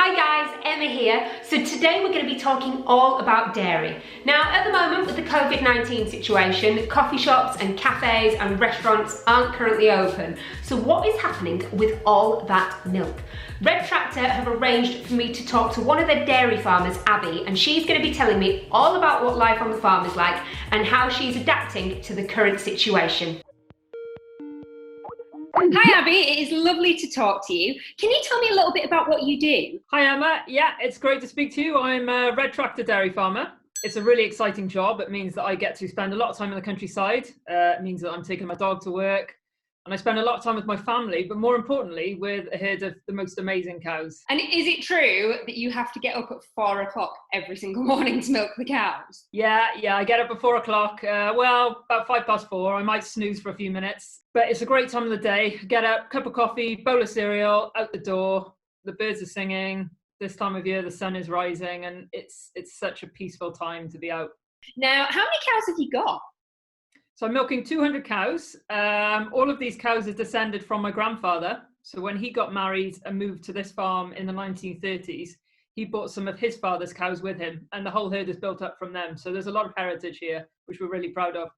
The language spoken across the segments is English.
Hi guys, Emma here. So today we're going to be talking all about dairy. Now at the moment with the COVID-19 situation, coffee shops and cafes and restaurants aren't currently open. So what is happening with all that milk? Red Tractor have arranged for me to talk to one of their dairy farmers, Abby, and she's going to be telling me all about what life on the farm is like and how she's adapting to the current situation. Hi Abby, it is lovely to talk to you. Can you tell me a little bit about what you do? Hi Emma, yeah, it's great to speak to you. I'm a Red Tractor dairy farmer. It's a really exciting job. It means that I get to spend a lot of time in the countryside. It means that I'm taking my dog to work and I spend a lot of time with my family, but more importantly with a herd of the most amazing cows. And is it true that you have to get up at 4 o'clock every single morning to milk the cows? Yeah, I get up at 4 o'clock, well, about 4:05. I might snooze for a few minutes, but it's a great time of the day. Get up, cup of coffee, bowl of cereal, out the door, the birds are singing. This time of year, the sun is rising and it's such a peaceful time to be out. Now, how many cows have you got? So I'm milking 200 cows. All of these cows are descended from my grandfather. So when he got married and moved to this farm in the 1930s, he brought some of his father's cows with him and the whole herd is built up from them. So there's a lot of heritage here, which we're really proud of.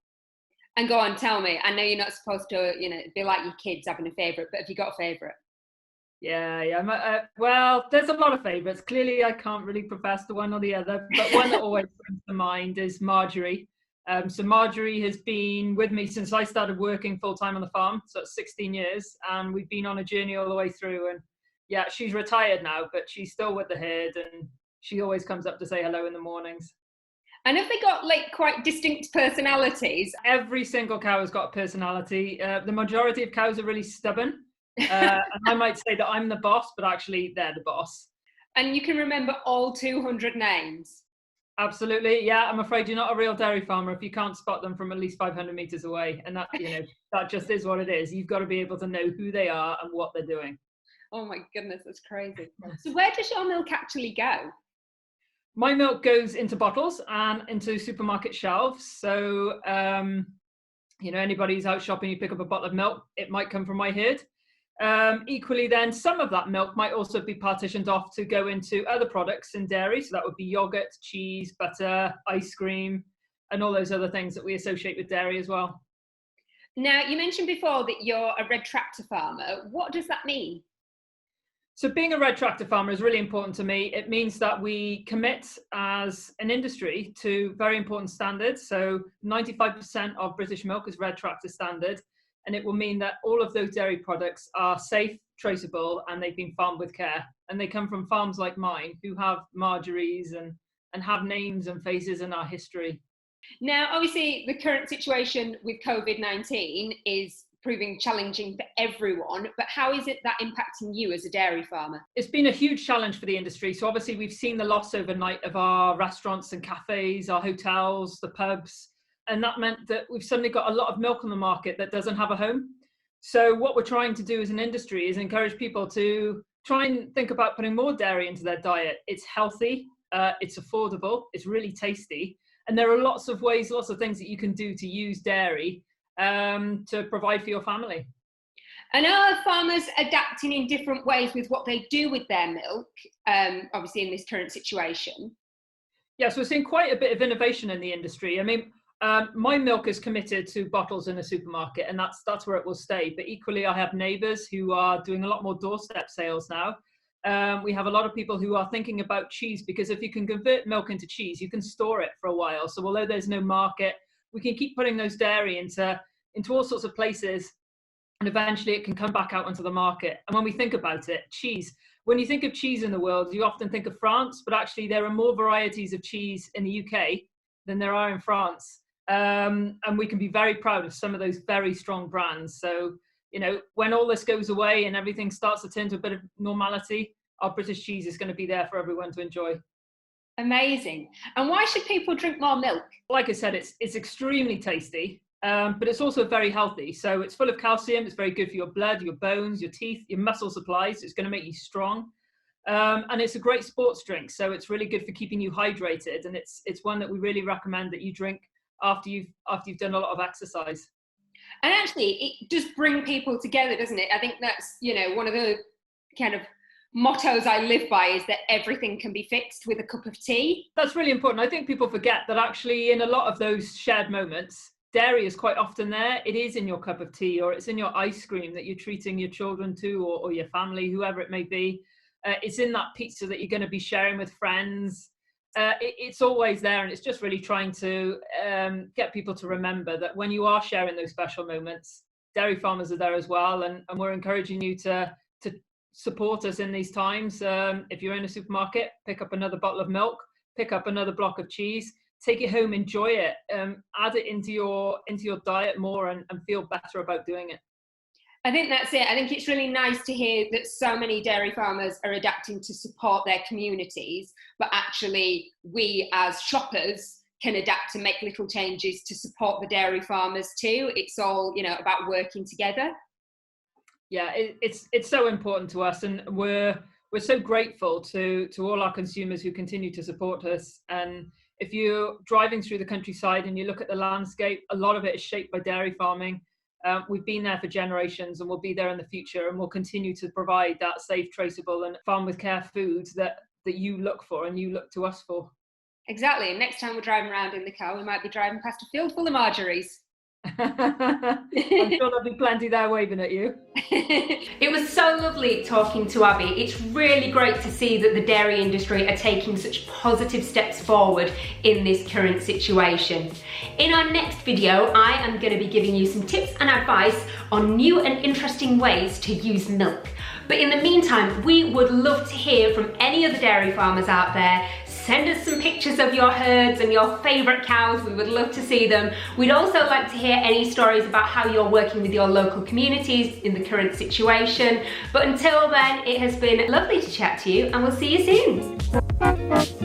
And go on, tell me. I know you're not supposed to, be like your kids having a favourite, but have you got a favourite? Yeah. Well, there's a lot of favourites. Clearly, I can't really profess to one or the other, but one that always comes to mind is Marjorie. So Marjorie has been with me since I started working full-time on the farm, so it's 16 years, and we've been on a journey all the way through. And yeah, she's retired now, but she's still with the herd, and she always comes up to say hello in the mornings. And have they got quite distinct personalities? Every single cow has got a personality. The majority of cows are really stubborn. And I might say that I'm the boss, but actually they're the boss. And you can remember all 200 names? Absolutely, yeah. I'm afraid you're not a real dairy farmer if you can't spot them from at least 500 meters away. And that, that just is what it is. You've got to be able to know who they are and what they're doing. Oh my goodness, that's crazy. So where does your milk actually go? My milk goes into bottles and into supermarket shelves. So, anybody who's out shopping, you pick up a bottle of milk, it might come from my herd. Equally then, some of that milk might also be partitioned off to go into other products in dairy. So that would be yogurt, cheese, butter, ice cream, and all those other things that we associate with dairy as well. Now, you mentioned before that you're a Red Tractor farmer. What does that mean? So being a Red Tractor farmer is really important to me. It means that we commit as an industry to very important standards. So 95% of British milk is Red Tractor standard. And it will mean that all of those dairy products are safe, traceable, and they've been farmed with care. And they come from farms like mine who have Marjories and have names and faces in our history. Now, obviously, the current situation with COVID-19 is proving challenging for everyone, but how is it that impacting you as a dairy farmer? It's been a huge challenge for the industry. So obviously we've seen the loss overnight of our restaurants and cafes, our hotels, the pubs. And that meant that we've suddenly got a lot of milk on the market that doesn't have a home. So what we're trying to do as an industry is encourage people to try and think about putting more dairy into their diet. It's healthy, it's affordable, it's really tasty. And there are lots of ways, lots of things that you can do to use dairy to provide for your family. And are farmers adapting in different ways with what they do with their milk, obviously in this current situation? Yes, we're seeing quite a bit of innovation in the industry. I mean, my milk is committed to bottles in a supermarket and that's where it will stay. But equally, I have neighbours who are doing a lot more doorstep sales now. We have a lot of people who are thinking about cheese because if you can convert milk into cheese, you can store it for a while. So although there's no market, we can keep putting those dairy into all sorts of places and eventually it can come back out onto the market. And when we think about it, cheese, when you think of cheese in the world, you often think of France, but actually there are more varieties of cheese in the UK than there are in France. And we can be very proud of some of those very strong brands. So, when all this goes away and everything starts to turn to a bit of normality, our British cheese is going to be there for everyone to enjoy. Amazing. And why should people drink more milk? Like I said, it's extremely tasty, but it's also very healthy. So it's full of calcium. It's very good for your blood, your bones, your teeth, your muscle supplies. It's going to make you strong. And it's a great sports drink. So it's really good for keeping you hydrated. And it's one that we really recommend that you drink after you've done a lot of exercise. And actually, it does bring people together, doesn't it? I think that's, one of the kind of mottos I live by is that everything can be fixed with a cup of tea. That's really important. I think people forget that actually in a lot of those shared moments, dairy is quite often there. It is in your cup of tea, or it's in your ice cream that you're treating your children to, or your family, whoever it may be. It's in that pizza that you're going to be sharing with friends. It's always there, and it's just really trying to get people to remember that when you are sharing those special moments, dairy farmers are there as well, and we're encouraging you to support us in these times. If you're in a supermarket, pick up another bottle of milk, pick up another block of cheese, take it home, enjoy it, add it into your diet more, and feel better about doing it. I think that's it. I think it's really nice to hear that so many dairy farmers are adapting to support their communities, but actually we as shoppers can adapt to make little changes to support the dairy farmers too. It's all, about working together. Yeah, it's so important to us, and we're so grateful to all our consumers who continue to support us. And if you're driving through the countryside and you look at the landscape, a lot of it is shaped by dairy farming. We've been there for generations, and we'll be there in the future, and we'll continue to provide that safe, traceable and farm with care foods that you look for and you look to us for. Exactly. And next time we're driving around in the car, we might be driving past a field full of Marjories. I'm sure there'll be plenty there waving at you. It was so lovely talking to Abby. It's really great to see that the dairy industry are taking such positive steps forward in this current situation. In our next video, I am going to be giving you some tips and advice on new and interesting ways to use milk. But in the meantime, we would love to hear from any of the dairy farmers out there. Send us some pictures of your herds and your favourite cows. We would love to see them. We'd also like to hear any stories about how you're working with your local communities in the current situation. But until then, it has been lovely to chat to you, and we'll see you soon.